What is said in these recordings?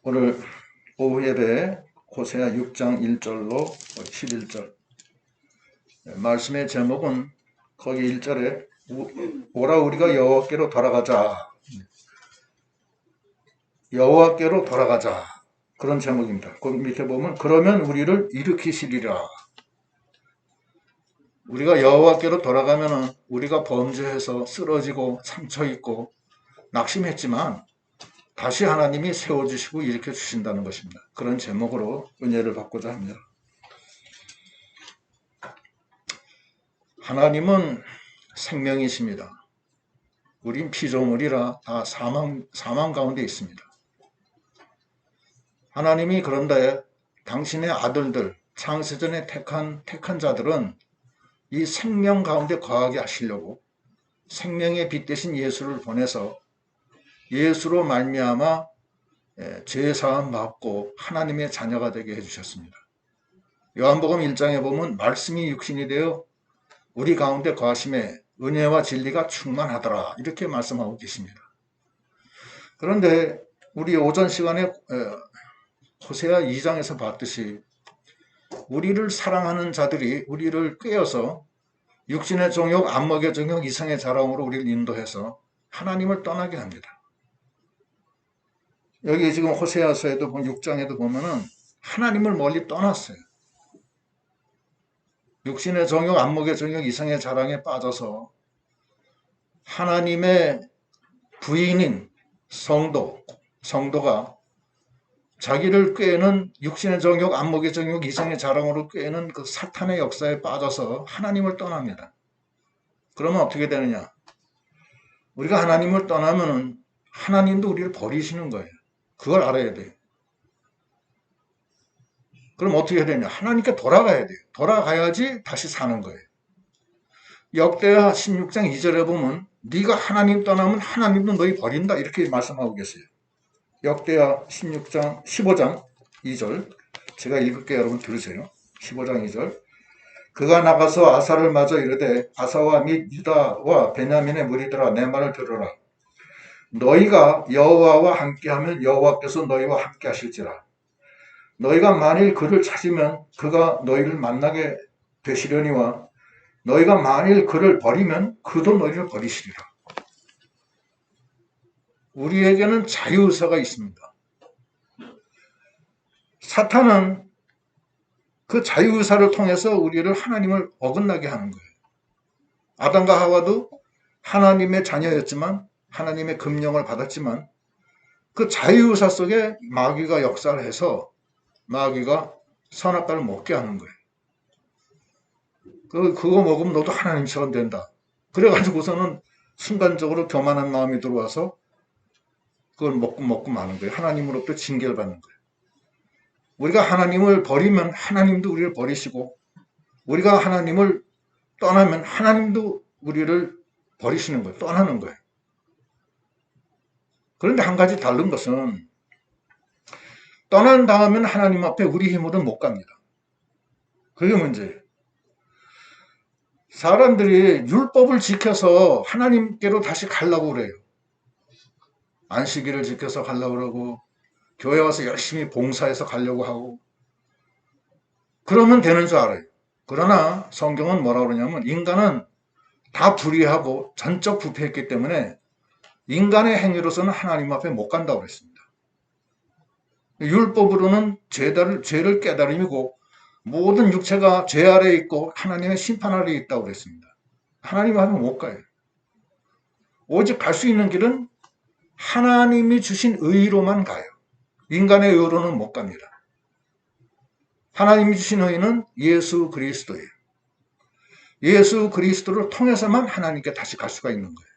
오늘 오후 예배 호세아 6장 1절로 11절 말씀의 제목은 거기 1절에 오라 우리가 여호와께로 돌아가자, 여호와께로 돌아가자, 그런 제목입니다. 그 밑에 보면 그러면 우리를 일으키시리라. 우리가 여호와께로 돌아가면 우리가 범죄해서 쓰러지고 상처 입고 낙심했지만 다시 하나님이 세워주시고 일으켜 주신다는 것입니다. 그런 제목으로 은혜를 받고자 합니다. 하나님은 생명이십니다. 우린 피조물이라 다 사망 가운데 있습니다. 하나님이 그런데 당신의 아들들, 창세전에 택한 자들은 이 생명 가운데 거하게 하시려고 생명의 빛 대신 예수를 보내서 예수로 말미암아 죄사함 받고 하나님의 자녀가 되게 해주셨습니다. 요한복음 1장에 보면 말씀이 육신이 되어 우리 가운데 거하심에 은혜와 진리가 충만하더라, 이렇게 말씀하고 계십니다. 그런데 우리 오전 시간에 호세아 2장에서 봤듯이 우리를 사랑하는 자들이 우리를 꾀어서 육신의 정욕, 안목의 정욕, 이성의 자랑으로 우리를 인도해서 하나님을 떠나게 합니다. 여기 지금 호세아서에도 6장에도 보면은 하나님을 멀리 떠났어요. 육신의 정욕, 안목의 정욕, 이성의 자랑에 빠져서 하나님의 부인인 성도가 자기를 꾀는 육신의 정욕, 안목의 정욕, 이성의 자랑으로 꾀는 그 사탄의 역사에 빠져서 하나님을 떠납니다. 그러면 어떻게 되느냐? 우리가 하나님을 떠나면은 하나님도 우리를 버리시는 거예요. 그걸 알아야 돼요. 그럼 어떻게 해야 되냐? 하나님께 돌아가야 돼요. 돌아가야지 다시 사는 거예요. 역대하 16장 2절에 보면 네가 하나님 떠나면 하나님도 너희 버린다, 이렇게 말씀하고 계세요. 역대하 15장 2절 제가 읽을게요. 여러분 들으세요. 15장 2절 그가 나가서 아사를 맞아 이르되 아사와 및 유다와 베냐민의 무리들아, 내 말을 들으라. 너희가 여호와와 함께하면 여호와께서 너희와 함께 하실지라. 너희가 만일 그를 찾으면 그가 너희를 만나게 되시려니와 너희가 만일 그를 버리면 그도 너희를 버리시리라. 우리에게는 자유의사가 있습니다. 사탄은 그 자유의사를 통해서 우리를 하나님을 어긋나게 하는 거예요. 아담과 하와도 하나님의 자녀였지만, 하나님의 금령을 받았지만 그 자유의사 속에 마귀가 역사를 해서 마귀가 선악과를 먹게 하는 거예요. 그거 먹으면 너도 하나님처럼 된다. 그래가지고서는 순간적으로 교만한 마음이 들어와서 그걸 먹고 마는 거예요. 하나님으로부터 징계를 받는 거예요. 우리가 하나님을 버리면 하나님도 우리를 버리시고, 우리가 하나님을 떠나면 하나님도 우리를 버리시는 거예요. 떠나는 거예요. 그런데 한 가지 다른 것은 떠난 다음에는 하나님 앞에 우리 힘으로는 못 갑니다. 그게 문제예요. 사람들이 율법을 지켜서 하나님께로 다시 가려고 그래요. 안식일을 지켜서 가려고 그러고 교회 와서 열심히 봉사해서 가려고 하고 그러면 되는 줄 알아요. 그러나 성경은 뭐라고 그러냐면 인간은 다 불의하고 전적 부패했기 때문에 인간의 행위로서는 하나님 앞에 못 간다고 그랬습니다. 율법으로는 죄를 깨달음이고 모든 육체가 죄 아래에 있고 하나님의 심판 아래에 있다고 그랬습니다. 하나님 앞에 못 가요. 오직 갈 수 있는 길은 하나님이 주신 의로만 가요. 인간의 의로는 못 갑니다. 하나님이 주신 의는 예수 그리스도예요. 예수 그리스도를 통해서만 하나님께 다시 갈 수가 있는 거예요.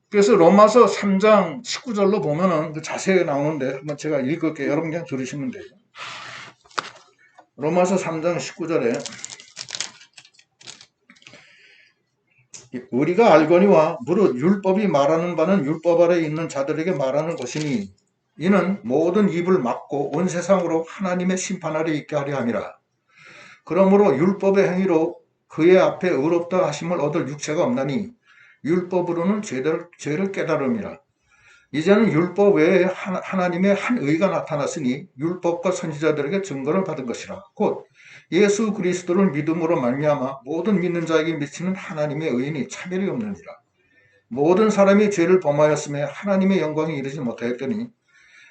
그래서 로마서 3장 19절로 보면은 그 자세히 나오는데 한번 제가 읽을게요. 여러분 그냥 들으시면 돼요. 로마서 3장 19절에 우리가 알거니와 무릇 율법이 말하는 바는 율법 아래 있는 자들에게 말하는 것이니 이는 모든 입을 막고 온 세상으로 하나님의 심판 아래 있게 하려 함이라. 그러므로 율법의 행위로 그의 앞에 의롭다 하심을 얻을 육체가 없나니 율법으로는 죄를 깨달음이라. 이제는 율법 외에 하나님의 한 의가 나타났으니 율법과 선지자들에게 증거를 받은 것이라. 곧 예수 그리스도를 믿음으로 말미암아 모든 믿는 자에게 미치는 하나님의 의인이 차별이 없느니라. 모든 사람이 죄를 범하였음에 하나님의 영광에 이르지 못하였더니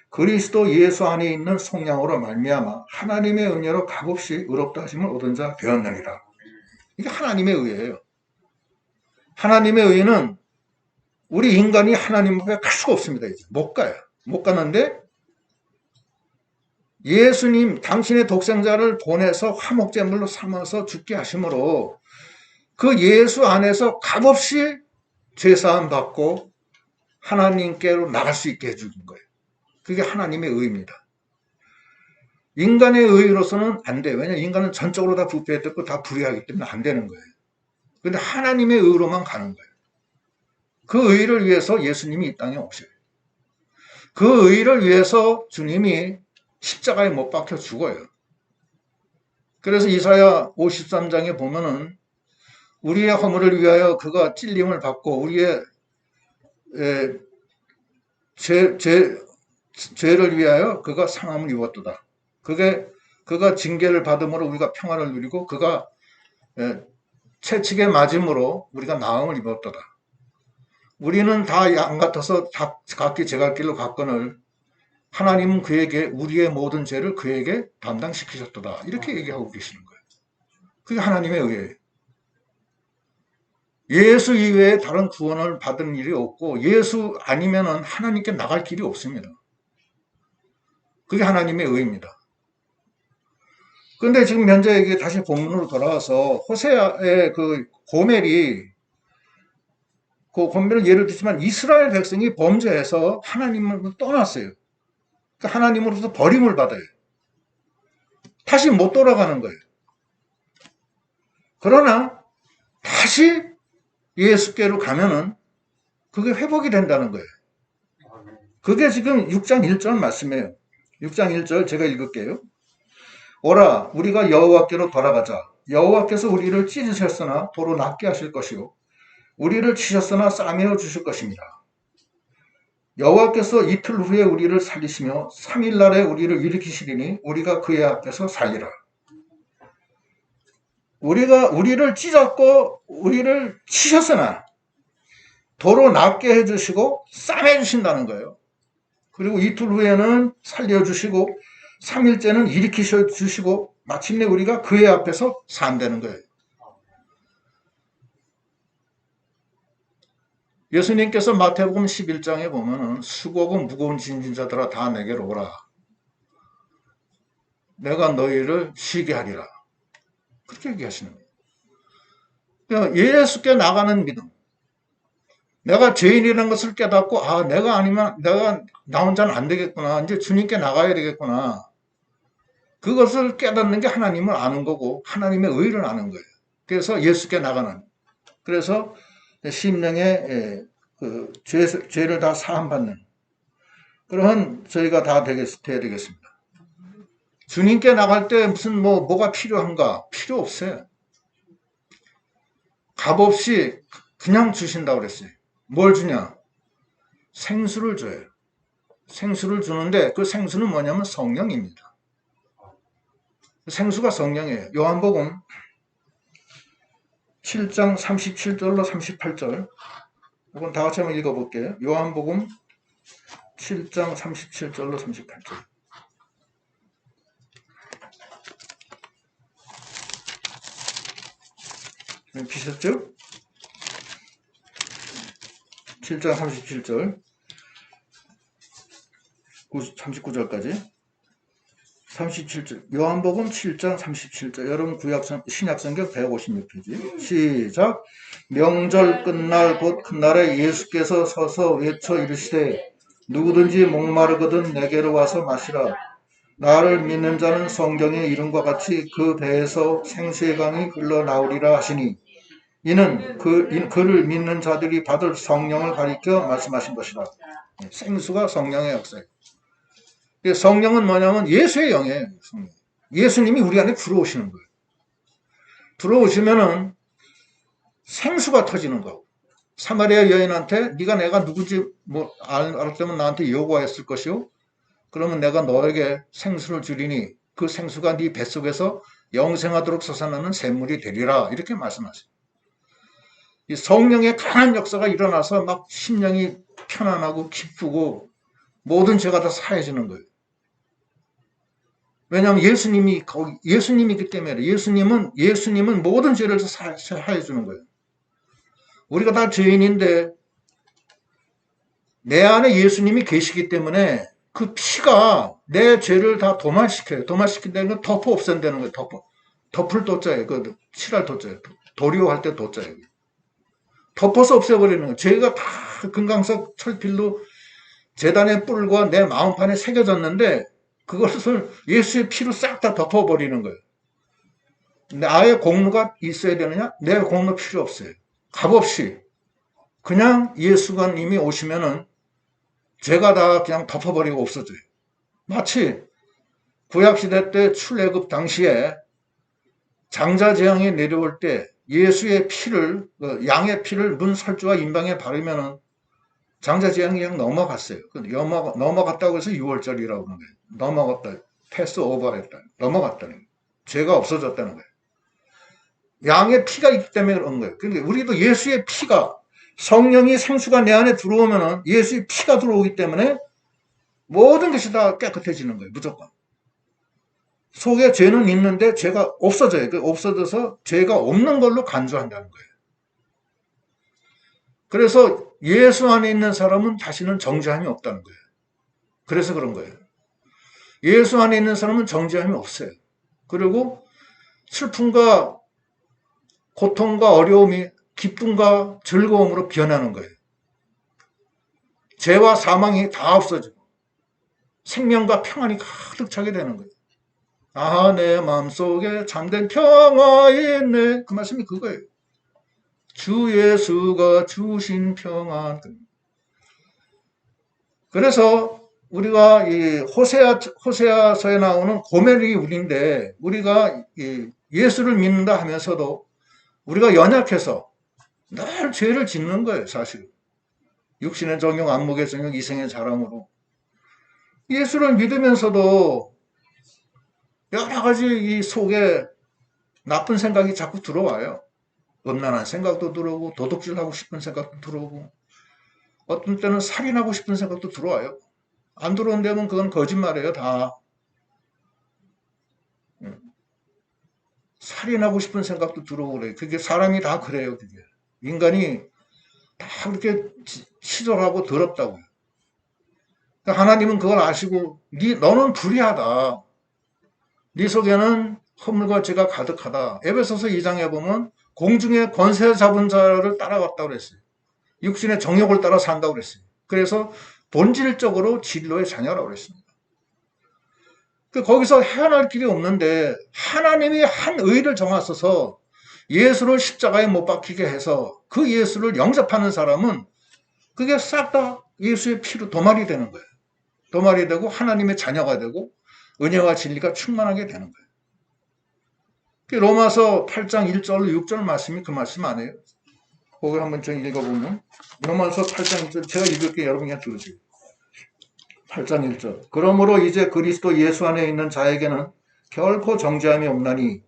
그리스도 예수 안에 있는 속량으로 말미암아 하나님의 은혜로 값없이 의롭다 하심을 얻은 자 되었느니라. 이게 하나님의 의예요. 하나님의 의는 우리 인간이 하나님 앞에 갈 수가 없습니다. 이제 못 가요. 못 가는데 예수님 당신의 독생자를 보내서 화목제물로 삼아서 죽게 하심으로 그 예수 안에서 값없이 죄사함 받고 하나님께로 나갈 수 있게 해주는 거예요. 그게 하나님의 의입니다. 인간의 의로서는 안 돼요. 왜냐하면 인간은 전적으로 다 부패했고 다 불의하기 때문에 안 되는 거예요. 그런데 하나님의 의로만 가는 거예요. 그 의를 위해서 예수님이 이 땅에 오셔요. 그 의를 위해서 주님이 십자가에 못 박혀 죽어요. 그래서 이사야 53장에 보면은 우리의 허물을 위하여 그가 찔림을 받고 우리의 죄를 위하여 그가 상함을 입었도다. 그가 징계를 받음으로 우리가 평화를 누리고 그가 채찍에 맞음으로 우리가 나음을 입었도다. 우리는 다 양 같아서 다 각기 제갈 길로 갔거늘 하나님은 그에게 우리의 모든 죄를 그에게 담당시키셨도다. 이렇게 얘기하고 계시는 거예요. 그게 하나님의 의예요. 예수 이외에 다른 구원을 받은 일이 없고 예수 아니면은 하나님께 나갈 길이 없습니다. 그게 하나님의 의입니다. 그런데 지금 현재 이게 다시 본문으로 돌아와서 호세아의 그 고멜을 예를 들지만 이스라엘 백성이 범죄해서 하나님을 떠났어요. 그러니까 하나님으로부터 버림을 받아요. 다시 못 돌아가는 거예요. 그러나 다시 예수께로 가면은 그게 회복이 된다는 거예요. 그게 지금 6장 1절 말씀이에요. 6장 1절 제가 읽을게요. 오라 우리가 여호와께로 돌아가자. 여호와께서 우리를 찢으셨으나 도로 낫게 하실 것이요 우리를 치셨으나 싸매어 주실 것입니다. 여호와께서 이틀 후에 우리를 살리시며 3일 날에 우리를 일으키시리니 우리가 그의 앞에서 살리라. 우리를 찢었고 우리를 치셨으나 도로 낫게 해주시고 싸매주신다는 거예요. 그리고 이틀 후에는 살려주시고 3일째는 일으키셔 주시고 마침내 우리가 그의 앞에서 산다는 거예요. 예수님께서 마태복음 11장에 보면은 수고하고 무거운 짐진 자들아 다 내게로 오라. 내가 너희를 쉬게 하리라. 그렇게 얘기하시는 거예요. 그러니까 예수께 나가는 믿음. 내가 죄인이라는 것을 깨닫고 내가 아니면 내가 나 혼자는 안 되겠구나. 이제 주님께 나가야 되겠구나. 그것을 깨닫는 게 하나님을 아는 거고 하나님의 의를 아는 거예요. 그래서 예수께 나가는. 그래서 심령의 그 죄를 다 사함받는 그런 저희가 다 돼야 되겠습니다. 주님께 나갈 때 무슨 뭐가 필요한가? 필요 없어요. 값없이 그냥 주신다고 그랬어요. 뭘 주냐? 생수를 줘요. 생수를 주는데 그 생수는 뭐냐면 성령입니다. 생수가 성령이에요. 요한복음 7장 37절로 38절 이건 다 같이 한번 읽어볼게요. 요한복음 7장 37절로 38절 피셨죠? 7장 37절 39절까지 37절 요한복음 7장 37절 여러분 신약성경 156페이지 시작 명절 끝날 곧 그날에 예수께서 서서 외쳐 이르시되 누구든지 목마르거든 내게로 와서 마시라 나를 믿는 자는 성경의 이름과 같이 그 배에서 생수의 강이 흘러나오리라 하시니 이는 그를 믿는 자들이 받을 성령을 가리켜 말씀하신 것이라. 생수가 성령의 역사예요. 성령은 뭐냐면 예수의 영이에요. 예수님이 우리 안에 들어오시는 거예요. 들어오시면은 생수가 터지는 거고 사마리아 여인한테 네가 내가 누군지 뭐 알았다면 나한테 여호와였을 것이요. 그러면 내가 너에게 생수를 주리니 그 생수가 네 뱃속에서 영생하도록 솟아나는 샘물이 되리라. 이렇게 말씀하세요. 이 성령의 강한 역사가 일어나서 막 심령이 편안하고 기쁘고 모든 죄가 다 사해지는 거예요. 왜냐하면 예수님이기 때문에 예수님은 모든 죄를 사해 주는 거예요. 우리가 다 죄인인데 내 안에 예수님이 계시기 때문에 그 피가 내 죄를 다 도말시켜요. 도말시킨다는 건 덮어 없앤다는 거예요. 덮을 도자예요. 그 칠할 도자예요. 도리어할 때 도자예요. 덮어서 없애버리는 거예요. 죄가 다 금강석 철필로 제단의 뿔과 내 마음판에 새겨졌는데 그것을 예수의 피로 싹 다 덮어버리는 거예요. 나의 공로가 있어야 되느냐? 내 공로 필요 없어요. 값없이 그냥 예수가 이미 오시면은 죄가 다 그냥 덮어버리고 없어져요. 마치 구약시대 때 출애굽 당시에 장자재앙이 내려올 때 예수의 피를, 양의 피를 문 설주와 임방에 바르면은 장자재앙이 그냥 넘어갔어요. 넘어갔다고 해서 6월절이라고 하는 거예요. 넘어갔다. 패스 오버했다. 넘어갔다는 거예요. 죄가 없어졌다는 거예요. 양의 피가 있기 때문에 그런 거예요. 그러니까 우리도 예수의 피가 성령이 생수가 내 안에 들어오면은 예수의 피가 들어오기 때문에 모든 것이 다 깨끗해지는 거예요. 무조건. 속에 죄는 있는데 죄가 없어져요. 없어져서 죄가 없는 걸로 간주한다는 거예요. 그래서 예수 안에 있는 사람은 다시는 정죄함이 없다는 거예요. 그래서 그런 거예요. 예수 안에 있는 사람은 정죄함이 없어요. 그리고 슬픔과 고통과 어려움이 기쁨과 즐거움으로 변하는 거예요. 죄와 사망이 다 없어지고 생명과 평안이 가득 차게 되는 거예요. 아, 내 마음속에 참된 평화가 있네. 그 말씀이 그거예요. 주 예수가 주신 평안. 그래서 우리가 이 호세아서에 나오는 고멜이 우리인데 우리가 예수를 믿는다 하면서도 우리가 연약해서 늘 죄를 짓는 거예요, 사실. 육신의 정욕, 안목의 정욕, 이생의 자랑으로. 예수를 믿으면서도 여러 가지 이 속에 나쁜 생각이 자꾸 들어와요. 음란한 생각도 들어오고 도둑질하고 싶은 생각도 들어오고 어떤 때는 살인하고 싶은 생각도 들어와요. 안 들어온다면 그건 거짓말이에요. 다. 살인하고 싶은 생각도 들어오고 그래요. 그게 사람이 다 그래요. 그게. 인간이 다 그렇게 치졸하고 더럽다고요. 그러니까 하나님은 그걸 아시고 너는 불의하다. 네 속에는 허물과 죄가 가득하다. 에베소서 2장에 보면 공중에 권세 잡은 자를 따라갔다고 그랬어요. 육신의 정욕을 따라 산다고 그랬어요. 그래서 본질적으로 진로의 자녀라고 그랬습니다. 거기서 헤어날 길이 없는데 하나님이 한 의를 정하셔서 예수를 십자가에 못 박히게 해서 그 예수를 영접하는 사람은 그게 싹 다 예수의 피로 도말이 되는 거예요. 도말이 되고 하나님의 자녀가 되고 은혜와 진리가 충만하게 되는 거예요. 로마서 8장 1절 6절 말씀이 그 말씀 아니에요. 거기 한번 좀 읽어보면 로마서 8장 1절 제가 읽을게요. 여러분 그냥 들으세요. 8장 1절 그러므로 이제 그리스도 예수 안에 있는 자에게는 결코 정죄함이 없나니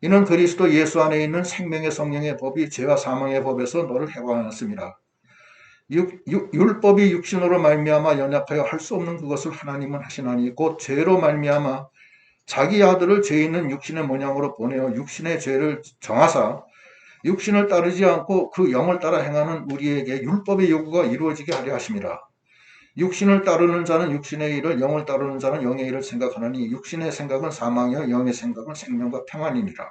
이는 그리스도 예수 안에 있는 생명의 성령의 법이 죄와 사망의 법에서 너를 해방하였습니다. 율법이 육신으로 말미암아 연약하여 할 수 없는 그것을 하나님은 하시나니 곧 죄로 말미암아 자기 아들을 죄 있는 육신의 모양으로 보내어 육신의 죄를 정하사 육신을 따르지 않고 그 영을 따라 행하는 우리에게 율법의 요구가 이루어지게 하려 하십니다. 육신을 따르는 자는 육신의 일을 영을 따르는 자는 영의 일을 생각하느니 육신의 생각은 사망이요 영의 생각은 생명과 평안이니라.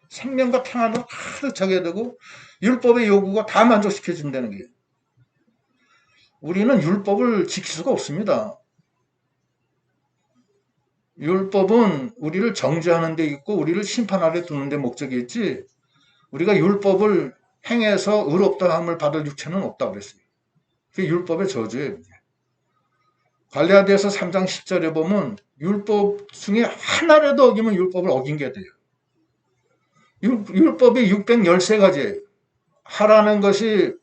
생명과 평안을 가득 차게 되고 율법의 요구가 다 만족시켜 준다는 게 우리는 율법을 지킬 수가 없습니다. 율법은 우리를 정죄하는 데 있고 우리를 심판 아래 두는 데 목적이 있지 우리가 율법을 행해서 의롭다함을 받을 육체는 없다고 그랬어요. 그게 율법의 저주예요. 갈라디아서 3장 10절에 보면 율법 중에 하나라도 어기면 율법을 어긴 게 돼요. 율법이 613가지예요. 하라는 것이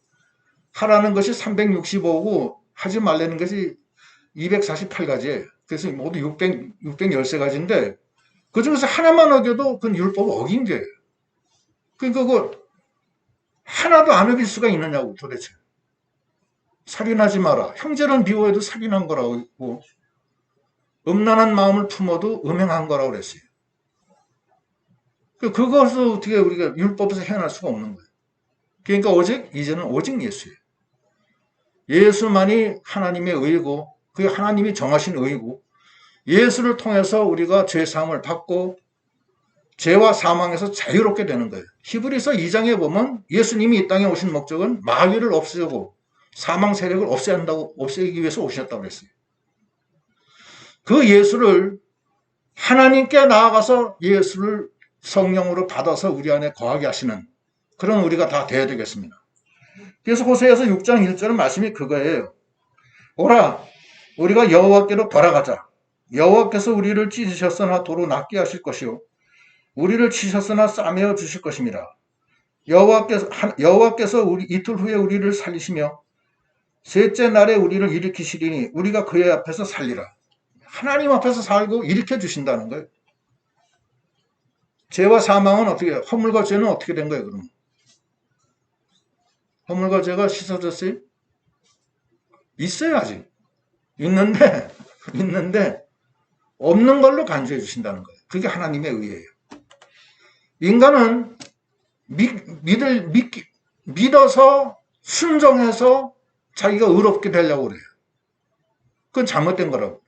365고 하지 말라는 것이 248가지예요. 그래서 모두 613가지인데 그 중에서 하나만 어겨도 그건 율법 어긴 거예요. 그러니까 그 하나도 안 어길 수가 있느냐고 도대체. 살인하지 마라. 형제를 미워해도 살인한 거라고 했고 음란한 마음을 품어도 음행한 거라고 그랬어요. 그것을 어떻게 우리가 율법에서 헤어날 수가 없는 거예요. 그러니까 이제는 오직 예수예요. 예수만이 하나님의 의고 그 하나님이 정하신 의고 예수를 통해서 우리가 죄사함을 받고 죄와 사망에서 자유롭게 되는 거예요. 히브리서 2장에 보면 예수님이 이 땅에 오신 목적은 마귀를 없애고 사망 세력을 없애기 위해서 오셨다고 그랬어요. 그 예수를 하나님께 나아가서 예수를 성령으로 받아서 우리 안에 거하게 하시는 그런 우리가 다 되어야 되겠습니다. 그래서 호세아서 6장 1절 말씀이 그거예요. 오라 우리가 여호와께로 돌아가자. 여호와께서 우리를 찢으셨으나 도로 낫게 하실 것이요 우리를 치셨으나 싸매어 주실 것입니다. 여호와께서 이틀 후에 우리를 살리시며 셋째 날에 우리를 일으키시리니 우리가 그의 앞에서 살리라. 하나님 앞에서 살고 일으켜 주신다는 거예요. 죄와 사망은 어떻게 해요? 허물과 죄는 어떻게 된 거예요, 그러면? 허물과 죄가 씻어졌어요? 있어요, 아직. 있는데, 없는 걸로 간주해 주신다는 거예요. 그게 하나님의 의예요. 인간은 믿어서 순종해서 자기가 의롭게 되려고 그래요. 그건 잘못된 거라고.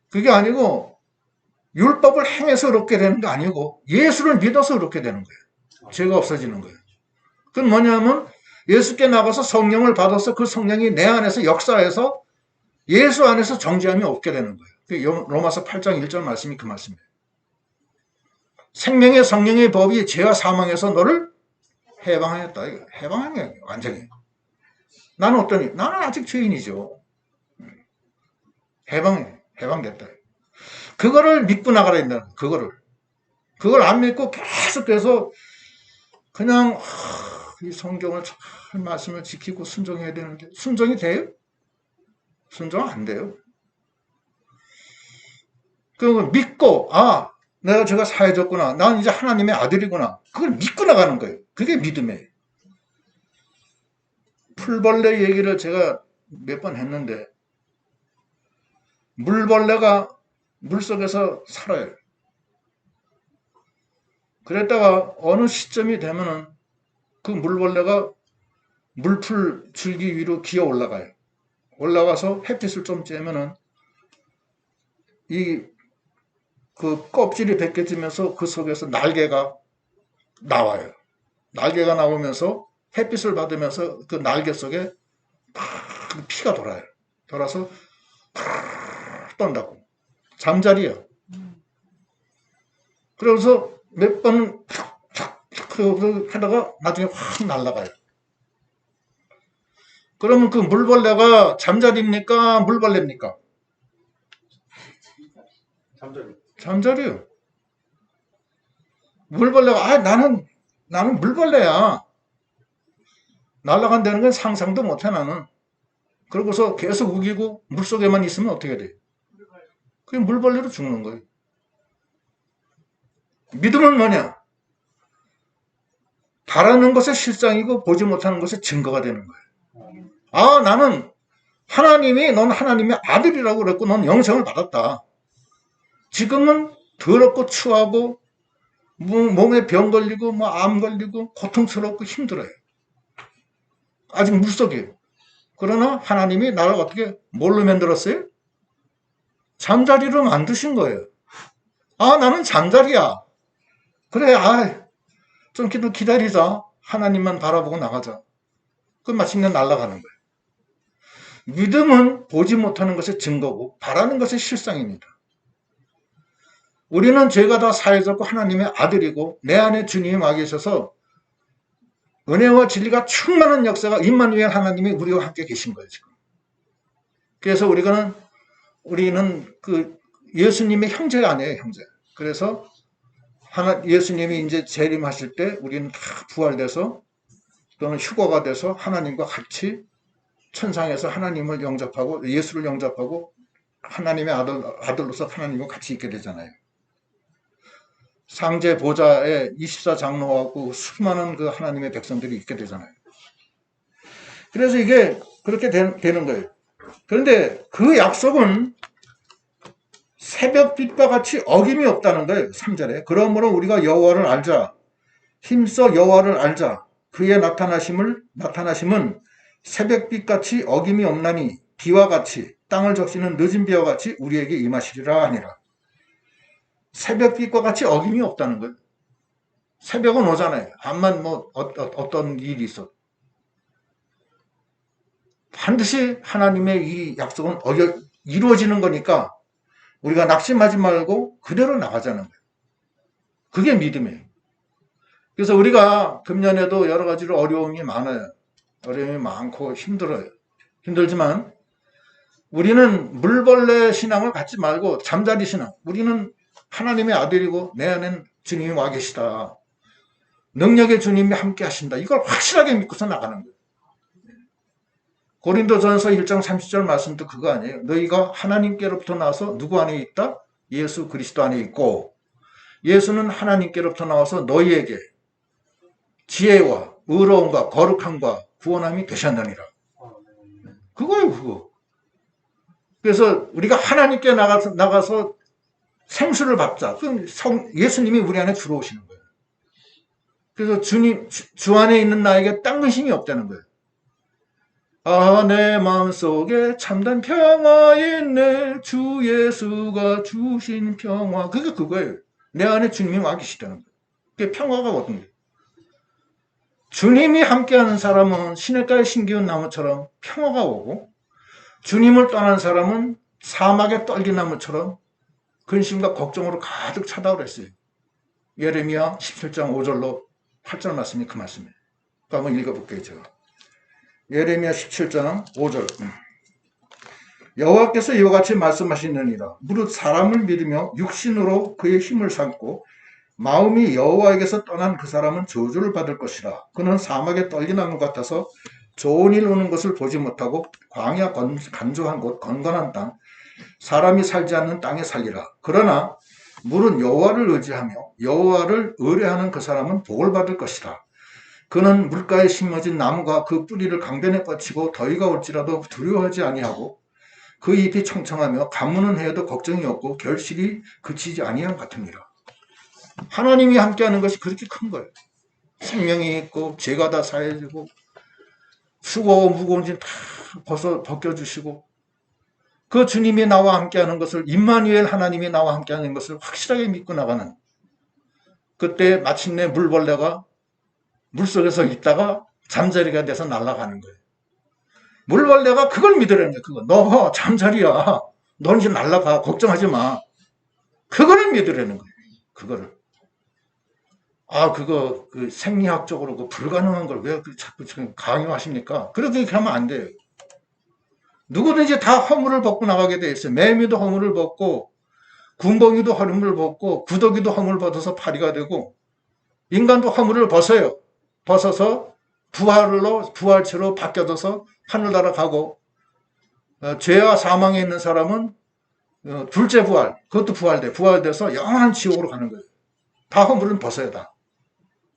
그게 아니고 율법을 행해서 의롭게 되는 게 아니고 예수를 믿어서 의롭게 되는 거예요. 죄가 없어지는 거예요. 그건 뭐냐면 예수께 나가서 성령을 받아서 그 성령이 내 안에서 역사해서 예수 안에서 정죄함이 없게 되는 거예요. 로마서 8장 1절 말씀이 그 말씀이에요. 생명의 성령의 법이 죄와 사망에서 너를 해방하였다. 해방한 거예요. 완전히. 나는 어떠니? 나는 아직 죄인이죠. 해방됐다. 그거를 믿고 나가야 된다. 그걸 안 믿고 계속해서 그냥 이 성경을 잘 말씀을 지키고 순종해야 되는데 순종이 돼요? 순종 안 돼요. 그걸 믿고 내가 제가 사해졌구나. 난 이제 하나님의 아들이구나. 그걸 믿고 나가는 거예요. 그게 믿음이에요. 풀벌레 얘기를 제가 몇 번 했는데 물벌레가 물속에서 살아요. 그랬다가 어느 시점이 되면은 그 물벌레가 물풀 줄기 위로 기어 올라가요. 올라가서 햇빛을 좀 쬐면은 그 껍질이 벗겨지면서 그 속에서 날개가 나와요. 날개가 나오면서 햇빛을 받으면서 그 날개 속에 피가 돌아요. 돌아서 떤다고. 잠자리요. 그래서 몇 번 하다가 나중에 확 날아가요. 그러면 그 물벌레가 잠자리입니까? 물벌레입니까? 잠자리요. 물벌레가 나는 물벌레야. 날아간다는 건 상상도 못해 나는. 그러고서 계속 우기고 물속에만 있으면 어떻게 돼? 그게 물벌레로 죽는 거예요. 믿음은 뭐냐? 바라는 것의 실상이고 보지 못하는 것의 증거가 되는 거예요. 나는 넌 하나님의 아들이라고 그랬고 넌 영생을 받았다. 지금은 더럽고 추하고 몸에 병 걸리고 암 걸리고 고통스럽고 힘들어요. 아직 물속이에요. 그러나 하나님이 나를 어떻게 뭘로 만들었어요? 잠자리로 만드신 거예요. 나는 잠자리야. 그래, 좀 기다리자. 하나님만 바라보고 나가자. 그 마침내 날아가는 거예요. 믿음은 보지 못하는 것의 증거고 바라는 것의 실상입니다. 우리는 죄가 다 사해졌고 하나님의 아들이고 내 안에 주님이 와 계셔서 은혜와 진리가 충만한 역사가 임마누엘 하나님이 우리와 함께 계신 거예요, 지금. 그래서 우리는 그 예수님의 형제가 아니에요, 형제. 그래서 예수님이 이제 재림하실 때 우리는 다 부활돼서 또는 휴거가 돼서 하나님과 같이 천상에서 하나님을 영접하고 예수를 영접하고 하나님의 아들로서 하나님과 같이 있게 되잖아요. 상제 보좌에 24장로하고 수많은 그 하나님의 백성들이 있게 되잖아요. 그래서 이게 그렇게 되는 거예요. 그런데 그 약속은 새벽빛과 같이 어김이 없다는 거예요. 3절에. 그러므로 우리가 여호와를 알자. 힘써 여호와를 알자. 그의 나타나심은 새벽빛같이 어김이 없나니 비와 같이 땅을 적시는 늦은 비와 같이 우리에게 임하시리라 하니라. 새벽빛과 같이 어김이 없다는 거예요. 새벽은 오잖아요. 암만 어떤 일이 있어. 반드시 하나님의 이 약속은 이루어지는 거니까 우리가 낙심하지 말고 그대로 나가자는 거예요. 그게 믿음이에요. 그래서 우리가 금년에도 여러 가지로 어려움이 많아요. 어려움이 많고 힘들어요. 힘들지만 우리는 물벌레 신앙을 갖지 말고 잠자리 신앙. 우리는 하나님의 아들이고 내 안엔 주님이 와 계시다. 능력의 주님이 함께 하신다. 이걸 확실하게 믿고서 나가는 거예요. 고린도전서 1장 30절 말씀도 그거 아니에요. 너희가 하나님께로부터 나와서 누구 안에 있다? 예수 그리스도 안에 있고 예수는 하나님께로부터 나와서 너희에게 지혜와 의로움과 거룩함과 구원함이 되셨느니라. 그거예요, 그거. 그래서 우리가 하나님께 나가서 생수를 밟자. 그럼 예수님이 우리 안에 들어오시는 거예요. 그래서 주 안에 있는 나에게 딴 근심이 없다는 거예요. 아, 내 마음속에 참된 평화 있네. 주 예수가 주신 평화. 그게 그거예요. 내 안에 주님이 와 계시다는 거예요. 그게 평화가 어떤 거예요. 주님이 함께하는 사람은 시냇가에 심기운 나무처럼 평화가 오고 주님을 떠난 사람은 사막에 떨긴 나무처럼 근심과 걱정으로 가득 차다 그랬어요. 예레미야 17장 5절로 8절 말씀이 그 말씀이에요. 한번 읽어볼게요. 제가. 예레미야 17장 5절. 여호와께서 이와 같이 말씀하시느니라. 무릇 사람을 믿으며 육신으로 그의 힘을 삼고 마음이 여호와에게서 떠난 그 사람은 저주를 받을 것이라. 그는 사막에 떨기나무 같아서 좋은 일 오는 것을 보지 못하고 광야 간조한 곳 건건한 땅 사람이 살지 않는 땅에 살리라. 그러나 물은 여호와를 의지하며 여호와를 의뢰하는 그 사람은 복을 받을 것이라. 그는 물가에 심어진 나무가 그 뿌리를 강변에 뻗치고 더위가 올지라도 두려워하지 아니하고 그 잎이 청청하며 가무는 해도 걱정이 없고 결실이 그치지 아니한 같으니라. 하나님이 함께하는 것이 그렇게 큰 거예요. 생명이 있고 죄가 다 사해지고 수고하고 무거운 짐 다 벗겨주시고 그 주님이 나와 함께하는 것을 임마누엘 하나님이 나와 함께하는 것을 확실하게 믿고 나가는 그때 마침내 물벌레가 물속에서 있다가 잠자리가 돼서 날아가는 거예요. 물벌레가 그걸 믿으라는 거예요. 그거. 너 잠자리야. 넌 이제 날아가. 걱정하지 마. 그거를 믿으라는 거예요. 그거를. 그거 생리학적으로 그 불가능한 걸 왜 자꾸 지금 강요하십니까? 그렇게 하면 안 돼요. 누구든지 다 허물을 벗고 나가게 돼 있어요. 매미도 허물을 벗고 군뱅이도 허물을 벗고 구더기도 허물을 벗어서 파리가 되고 인간도 허물을 벗어요. 벗어서 부활체로 바뀌어져서 하늘 날아가고 죄와 사망에 있는 사람은 둘째 부활, 그것도 부활돼서 영원한 지옥으로 가는 거예요. 다 허물은 벗어야 다.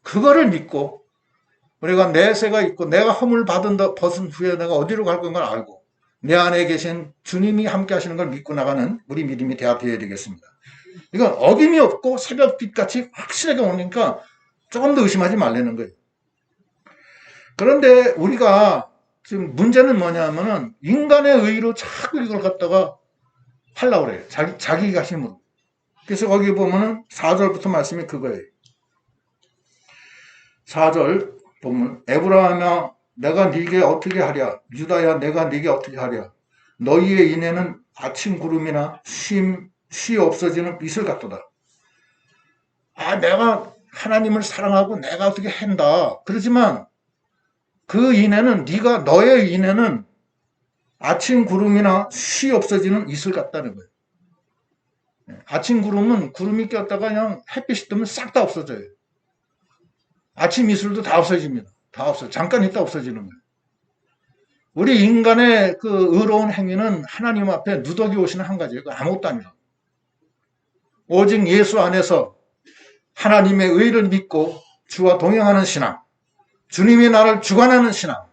그거를 믿고 우리가 내세가 있고 내가 허물 벗은 후에 내가 어디로 갈 건가를 알고 내 안에 계신 주님이 함께 하시는 걸 믿고 나가는 우리 믿음이 되어야 되겠습니다. 이건 어김이 없고 새벽빛같이 확실하게 오니까 조금 더 의심하지 말라는 거예요. 그런데 우리가 지금 문제는 뭐냐면은 인간의 의로 자꾸 이걸 갖다가 하려고 그래요. 자기가 힘으로. 그래서 거기 보면은 4절부터 말씀이 그거예요. 4절 보면 에브라임아 내가 네게 어떻게 하랴 유다야 내가 네게 어떻게 하랴 너희의 인에는 아침 구름이나 쉬 없어지는 이슬 같도다. 내가 하나님을 사랑하고 내가 어떻게 한다. 그러지만 그 인에는 너의 인에는 아침 구름이나 쉬 없어지는 이슬 같다는 거예요. 아침 구름은 구름이 꼈다가 그냥 햇빛이 뜨면 싹 다 없어져요. 아침 이슬도 다 없어집니다. 다 없어. 잠깐 있다 없어지는 거예요. 우리 인간의 그 의로운 행위는 하나님 앞에 누더기 오시는 한 가지예요. 아무것도 아니라. 오직 예수 안에서 하나님의 의를 믿고 주와 동행하는 신앙, 주님이 나를 주관하는 신앙,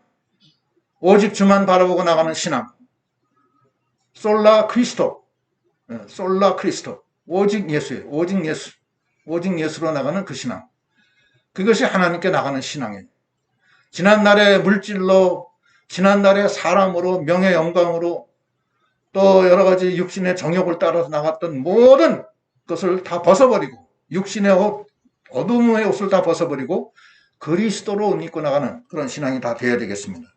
오직 주만 바라보고 나가는 신앙, 솔라 크리스토, 솔라 크리스토, 오직 예수예요. 오직 예수, 오직 예수로 나가는 그 신앙. 그것이 하나님께 나가는 신앙이에요. 지난날의 물질로, 지난날의 사람으로, 명예 영광으로, 또 여러 가지 육신의 정욕을 따라서 나갔던 모든 것을 다 벗어버리고, 육신의 옷, 어둠의 옷을 다 벗어버리고 그리스도로 옷 입고 나가는 그런 신앙이 다 돼야 되겠습니다.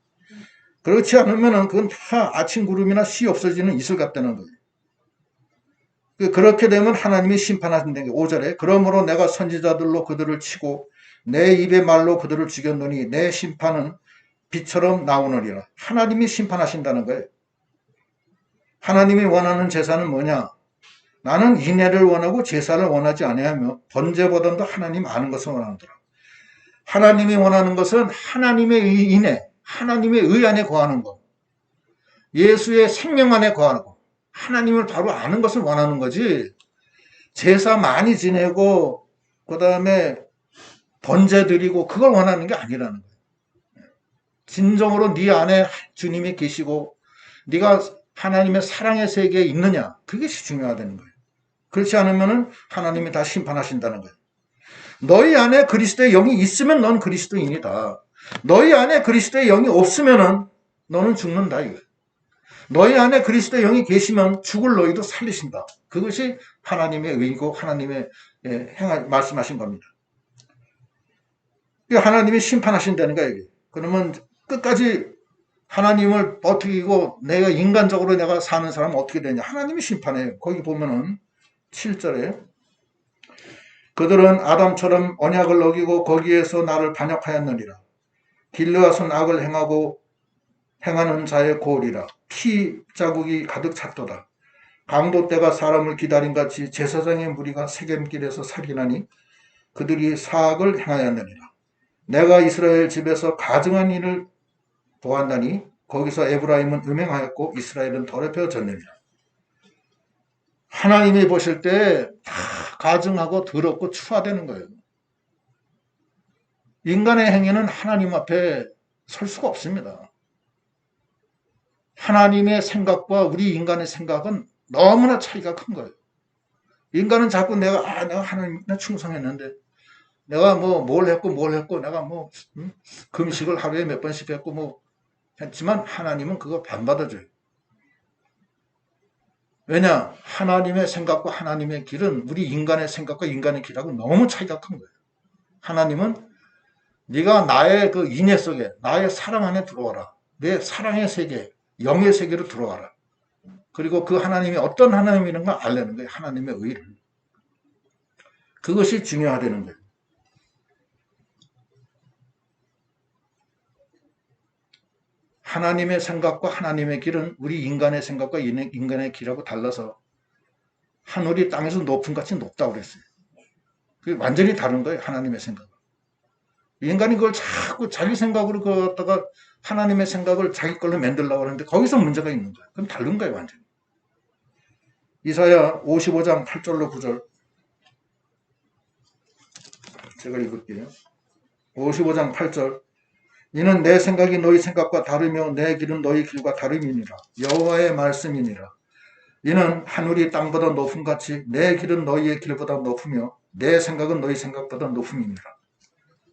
그렇지 않으면 그건 다 아침 구름이나 씨 없어지는 이슬 같다는 거예요. 그렇게 되면 하나님이 심판하신다는 게 5절에 그러므로 내가 선지자들로 그들을 치고 내 입의 말로 그들을 죽였노니 내 심판은 빛처럼 나오느니라. 하나님이 심판하신다는 거예요. 하나님이 원하는 제사는 뭐냐? 나는 인애를 원하고 제사를 원하지 아니하며 번제보다도 하나님 아는 것을 원하노라. 하나님이 원하는 것은 하나님의 인애, 하나님의 의 안에 거하는 것, 예수의 생명 안에 거하는 것, 하나님을 바로 아는 것을 원하는 거지. 제사 많이 지내고 그 다음에 번제 드리고 그걸 원하는 게 아니라는 거예요. 진정으로 네 안에 주님이 계시고 네가 하나님의 사랑의 세계에 있느냐, 그것이 중요하다는 거예요. 그렇지 않으면 하나님이 다 심판하신다는 거예요. 너희 안에 그리스도의 영이 있으면 넌 그리스도인이다. 너희 안에 그리스도의 영이 없으면 너는 죽는다 이거예요. 너희 안에 그리스도의 영이 계시면 죽을 너희도 살리신다. 그것이 하나님의 의이고 하나님의 말씀하신 겁니다. 하나님이 심판하신다는 거예요. 그러면 끝까지 하나님을 버티고 내가 인간적으로 내가 사는 사람은 어떻게 되냐. 하나님이 심판해요. 거기 보면은 7절에 그들은 아담처럼 언약을 어기고 거기에서 나를 반역하였느니라. 길르앗은 악을 행하는 자의 고울이라. 피 자국이 가득 찼도다. 강도 때가 사람을 기다린 같이 제사장의 무리가 세겜길에서 살인하니 그들이 사악을 행하였느니라. 내가 이스라엘 집에서 가증한 일을 보았나니 거기서 에브라임은 음행하였고 이스라엘은 더럽혀졌느니라. 하나님이 보실 때 다 가증하고 더럽고 추하되는 거예요. 인간의 행위는 하나님 앞에 설 수가 없습니다. 하나님의 생각과 우리 인간의 생각은 너무나 차이가 큰 거예요. 인간은 자꾸 내가 하나님께 충성했는데 내가 뭘 했고 내가 금식을 하루에 몇 번씩 했고 했지만 하나님은 그거 안 받아줘요. 왜냐? 하나님의 생각과 하나님의 길은 우리 인간의 생각과 인간의 길하고 너무 차이가 큰 거예요. 하나님은 네가 나의 그 인애 속에 나의 사랑 안에 들어와라. 내 사랑의 세계, 영의 세계로 들어와라. 그리고 그 하나님이 어떤 하나님이라는 걸 알려는 거예요. 하나님의 의를. 그것이 중요하다는 거예요. 하나님의 생각과 하나님의 길은 우리 인간의 생각과 인간의 길하고 달라서 하늘이 땅에서 높은 같이 높다고 그랬어요. 그게 완전히 다른 거예요. 하나님의 생각. 인간이 그걸 자꾸 자기 생각으로 그었다가 하나님의 생각을 자기 걸로 만들려고 하는데 거기서 문제가 있는 거예요. 그럼 다른 거예요. 완전히. 이사야 55장 8절로 9절 제가 읽을게요. 55장 8절 이는 내 생각이 너희 생각과 다르며 내 길은 너희 길과 다름이니라. 여호와의 말씀이니라. 이는 하늘이 땅보다 높음 같이 내 길은 너희의 길보다 높으며 내 생각은 너희 생각보다 높음이니라.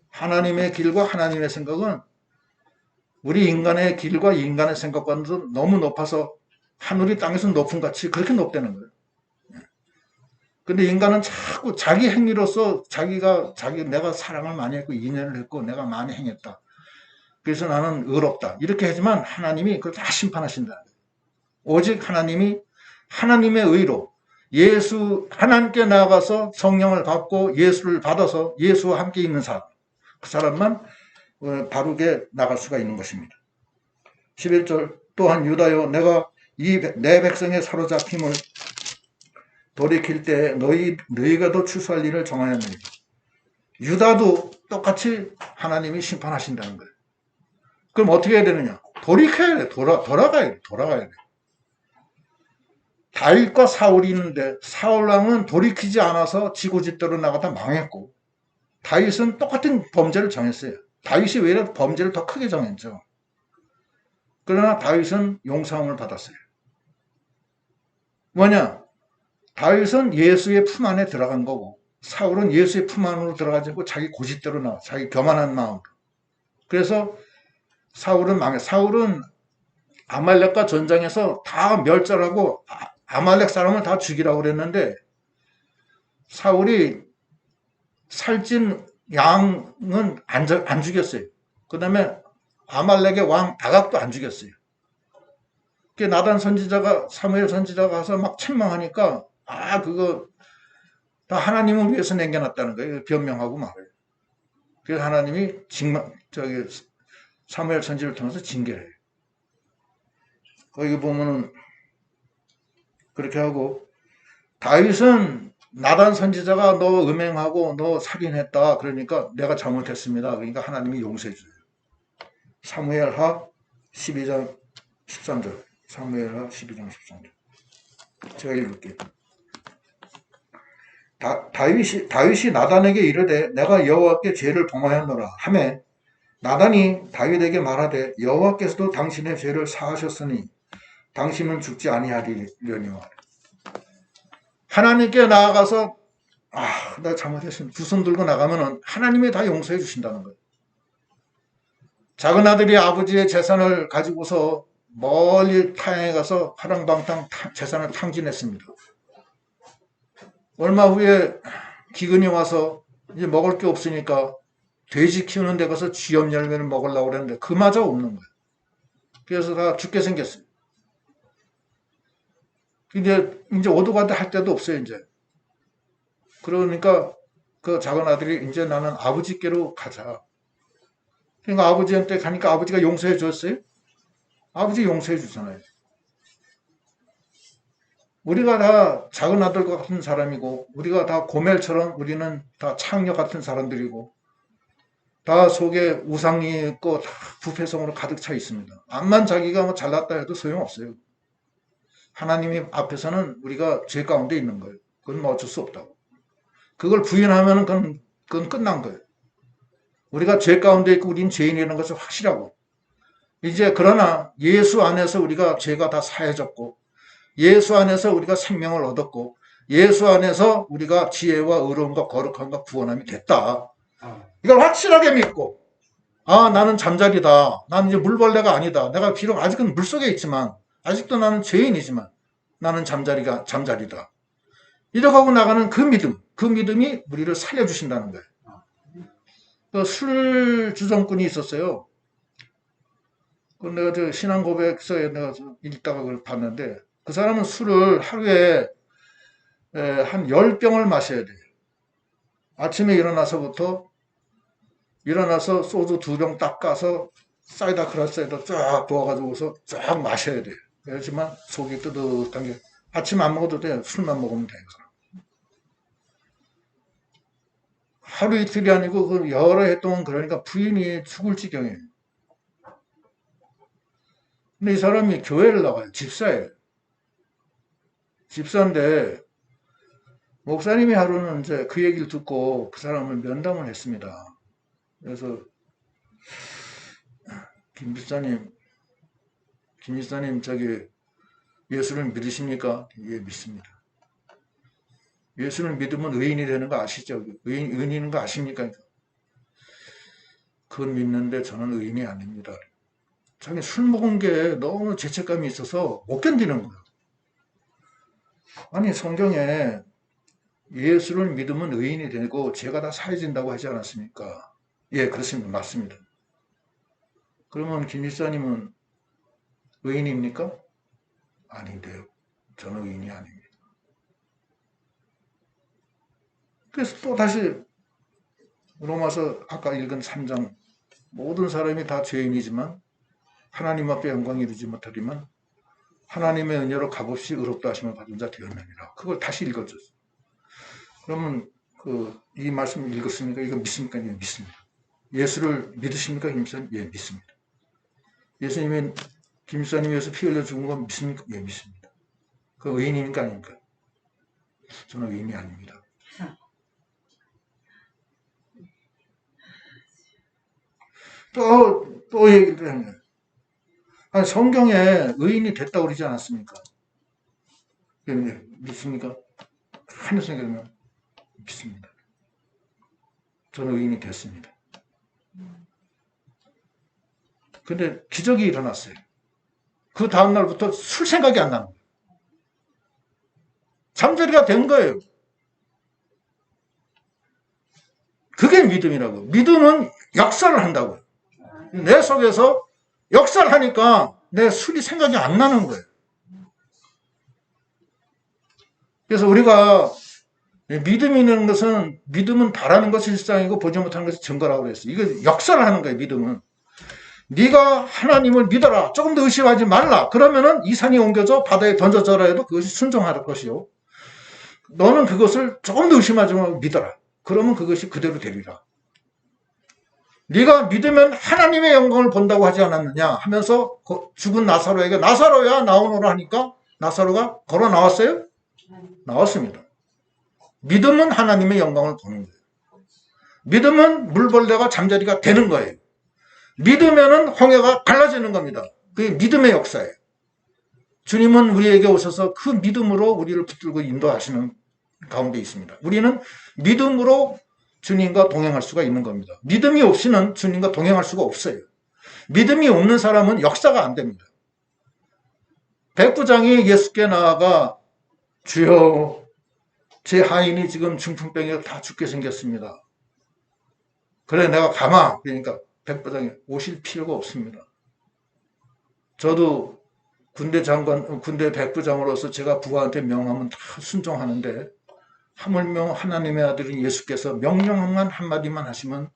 하나님의 길과 하나님의 생각은 우리 인간의 길과 인간의 생각과는 너무 높아서 하늘이 땅에서 높음 같이 그렇게 높다는 거예요. 근데 인간은 자꾸 자기 행위로서 내가 사랑을 많이 했고 인연을 했고 내가 많이 행했다. 그래서 나는 의롭다. 이렇게 하지만 하나님이 그걸 다 심판하신다. 오직 하나님이 하나님의 의로 하나님께 나아가서 성령을 받고 예수를 받아서 예수와 함께 있는 사람, 그 사람만 바르게 나갈 수가 있는 것입니다. 11절 또한 유다여 내가 내 백성의 사로잡힘을 돌이킬 때 너희가 더 추수할 일을 정하였느니라. 유다도 똑같이 하나님이 심판하신다는 거예요. 그럼 어떻게 해야 되느냐? 돌이켜야 돼. 돌아가야 돼. 다윗과 사울이 있는데 사울 왕은 돌이키지 않아서 지고짓대로 나가다 망했고 다윗은 똑같은 범죄를 정했어요. 다윗이 외려 범죄를 더 크게 정했죠. 그러나 다윗은 용서함을 받았어요. 뭐냐? 다윗은 예수의 품 안에 들어간 거고 사울은 예수의 품 안으로 들어가지 않고 자기 고집대로 나와. 자기 교만한 마음으로. 그래서 사울은 망해. 사울은 아말렉과 전쟁에서 다 멸절하고 아말렉 사람을 다 죽이라고 그랬는데 사울이 살찐 양은 안 죽였어요. 그 다음에 아말렉의 왕 아각도 안 죽였어요. 나단 선지자가 사무엘 선지자가 가서 막 책망하니까 그거 다 하나님을 위해서 남겨놨다는 거예요. 변명하고 말해요. 그래서 하나님이 사무엘 선지를 통해서 징계해요. 거기 보면은 그렇게 하고 다윗은 나단 선지자가 너 음행하고 너 살인했다. 그러니까 내가 잘못했습니다. 그러니까 하나님이 용서해 줘요. 사무엘하 12장 13절. 사무엘하 12장 13절. 제가 읽을게요. 다윗이 나단에게 이르되 내가 여호와께 죄를 범하였노라 하매 나단이 다윗에게 말하되 여호와께서도 당신의 죄를 사하셨으니 당신은 죽지 아니하리려니와. 하나님께 나아가서 나 잘못했습니다. 두 손 들고 나가면은 하나님이 다 용서해 주신다는 거예요. 작은 아들이 아버지의 재산을 가지고서 멀리 타향에 가서 화랑방탕 재산을 탕진했습니다. 얼마 후에 기근이 와서 이제 먹을 게 없으니까 돼지 키우는 데 가서 쥐염 열매를 먹으려고 그랬는데 그마저 없는 거예요. 그래서 다 죽게 생겼어요. 근데 이제 오도가도 할 데도 없어요, 이제. 그러니까 그 작은 아들이 이제 나는 아버지께로 가자. 그러니까 아버지한테 가니까 아버지가 용서해 줬어요? 아버지 용서해 주잖아요. 우리가 다 작은 아들과 같은 사람이고 우리가 다 고멜처럼 우리는 다 창녀 같은 사람들이고 다 속에 우상이 있고 다 부패성으로 가득 차 있습니다. 암만 자기가 뭐 잘났다 해도 소용없어요. 하나님 앞에서는 우리가 죄 가운데 있는 거예요. 그건 뭐 어쩔 수 없다고. 그걸 부인하면 그건 끝난 거예요. 우리가 죄 가운데 있고 우린 죄인이라는 것을 확실하고 이제 그러나 예수 안에서 우리가 죄가 다 사해졌고 예수 안에서 우리가 생명을 얻었고 예수 안에서 우리가 지혜와 의로움과 거룩함과 구원함이 됐다. 이걸 확실하게 믿고 나는 잠자리다. 나는 이제 물벌레가 아니다. 내가 비록 아직은 물속에 있지만 아직도 나는 죄인이지만 나는 잠자리다. 이렇게 하고 나가는 그 믿음이 우리를 살려주신다는 거예요. 술 주정꾼이 있었어요. 내가 저 신앙 고백서에 내가 읽다가 그걸 봤는데 그 사람은 술을 하루에 한 10병을 마셔야 돼요. 아침에 일어나서 소주 2병 딱 까서 사이다 클라스에다 쫙 부어가지고서 쫙 마셔야 돼요. 그렇지만 속이 뜨뜻한 게 아침 안 먹어도 돼요. 술만 먹으면 돼요. 하루 이틀이 아니고 그 여러 해 동안 그러니까 부인이 죽을 지경이에요. 근데 이 사람이 교회를 나가요. 집사예요. 집사인데 목사님이 하루는 이제 그 얘기를 듣고 그 사람을 면담을 했습니다. 그래서 김 집사님 저기 예수를 믿으십니까? 예, 믿습니다. 예수를 믿으면 의인이 되는 거 아시죠? 의인인 거 아십니까? 그건 믿는데 저는 의인이 아닙니다. 자기 술 먹은 게 너무 죄책감이 있어서 못 견디는 거예요. 아니 성경에 예수를 믿으면 의인이 되고 죄가 다 사해진다고 하지 않았습니까? 예, 그렇습니다. 맞습니다. 그러면 김 집사님은 의인입니까? 아닌데요. 저는 의인이 아닙니다. 그래서 또 다시 로마서 아까 읽은 3장 모든 사람이 다 죄인이지만 하나님 앞에 영광 이루지 못하리만 하나님의 은혜로 값없이 의롭다 하심을 받은 자 되었느니라. 그걸 다시 읽어줬어요. 그러면 이 말씀 읽었습니까? 이거 믿습니까? 예, 믿습니다. 예수를 믿으십니까? 김사님? 예, 믿습니다. 예수님이 김사님 위해서 피 흘려 죽은 건 믿습니까? 예, 믿습니다. 그 의인입니까? 아닙니까? 저는 의인이 아닙니다. 또 얘기를 하는 거예요. 아니, 성경에 의인이 됐다고 그러지 않았습니까? 믿습니까? 하늘에 그러면 믿습니다. 저는 의인이 됐습니다. 근데 기적이 일어났어요. 그 다음날부터 술 생각이 안 나는 거예요. 잠자리가 된 거예요. 그게 믿음이라고. 믿음은 역사를 한다고요. 내 속에서 역사를 하니까 내 술이 생각이 안 나는 거예요. 그래서 우리가 믿음이 있는 것은 믿음은 바라는 것이 일상이고 보지 못하는 것이 증거라고 그랬어요. 이거 역사를 하는 거예요. 믿음은. 네가 하나님을 믿어라. 조금 더 의심하지 말라. 그러면은 이 산이 옮겨져 바다에 던져져라 해도 그것이 순종할 것이요. 너는 그것을 조금 더 의심하지 말고 믿어라. 그러면 그것이 그대로 되리라. 네가 믿으면 하나님의 영광을 본다고 하지 않았느냐 하면서 죽은 나사로에게 나사로야 나오너라 하니까 나사로가 걸어 나왔어요? 나왔습니다. 믿음은 하나님의 영광을 보는 거예요. 믿음은 물벌레가 잠자리가 되는 거예요. 믿으면은 홍해가 갈라지는 겁니다. 그게 믿음의 역사예요. 주님은 우리에게 오셔서 그 믿음으로 우리를 붙들고 인도하시는 가운데 있습니다. 우리는 믿음으로 주님과 동행할 수가 있는 겁니다. 믿음이 없이는 주님과 동행할 수가 없어요. 믿음이 없는 사람은 역사가 안 됩니다. 백부장이 예수께 나아가 주여 제 하인이 지금 중풍병에 다 죽게 생겼습니다. 그래 내가 가마. 그러니까 백부장이 오실 필요가 없습니다. 저도 군대 백부장으로서 제가 부하한테 명하면 다 순종하는데 하물며 하나님의 아들인 예수께서 명령만 한마디만 하시면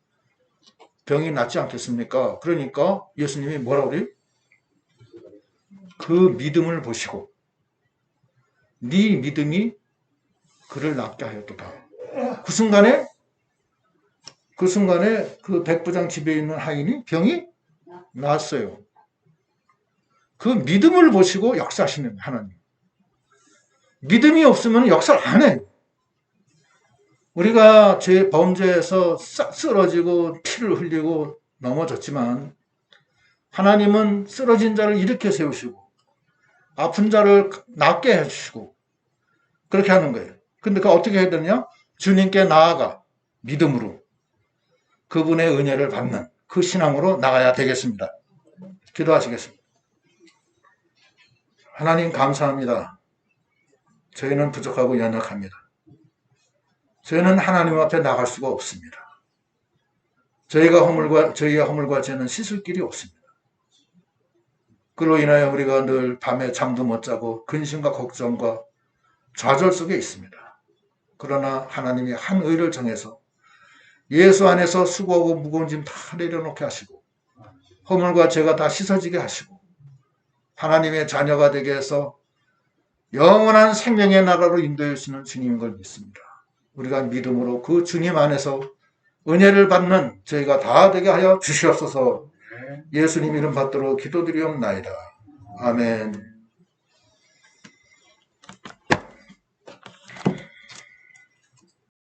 병이 낫지 않겠습니까? 그러니까 예수님이 뭐라고 그래요? 그 믿음을 보시고 네 믿음이 그를 낫게 하였도다. 그 순간에 그 백부장 집에 있는 하인이 병이 나았어요. 그 믿음을 보시고 역사하시는 하나님. 믿음이 없으면 역사를 안 해요. 우리가 죄 범죄에서 쓰러지고 피를 흘리고 넘어졌지만 하나님은 쓰러진 자를 일으켜 세우시고 아픈 자를 낫게 해주시고 그렇게 하는 거예요. 근데 그 어떻게 해야 되느냐? 주님께 나아가 믿음으로 그분의 은혜를 받는 그 신앙으로 나가야 되겠습니다. 기도하시겠습니다. 하나님 감사합니다. 저희는 부족하고 연약합니다. 저희는 하나님 앞에 나갈 수가 없습니다. 저희의 허물과 죄는 씻을 길이 없습니다. 그로 인하여 우리가 늘 밤에 잠도 못 자고 근심과 걱정과 좌절 속에 있습니다. 그러나 하나님이 한 의를 정해서 예수 안에서 수고하고 무거운 짐 다 내려놓게 하시고 허물과 죄가 다 씻어지게 하시고 하나님의 자녀가 되게 해서 영원한 생명의 나라로 인도해 주시는 주님인 걸 믿습니다. 우리가 믿음으로 그 주님 안에서 은혜를 받는 저희가 다 되게 하여 주시옵소서. 예수님 이름 받들어 기도드리옵나이다. 아멘.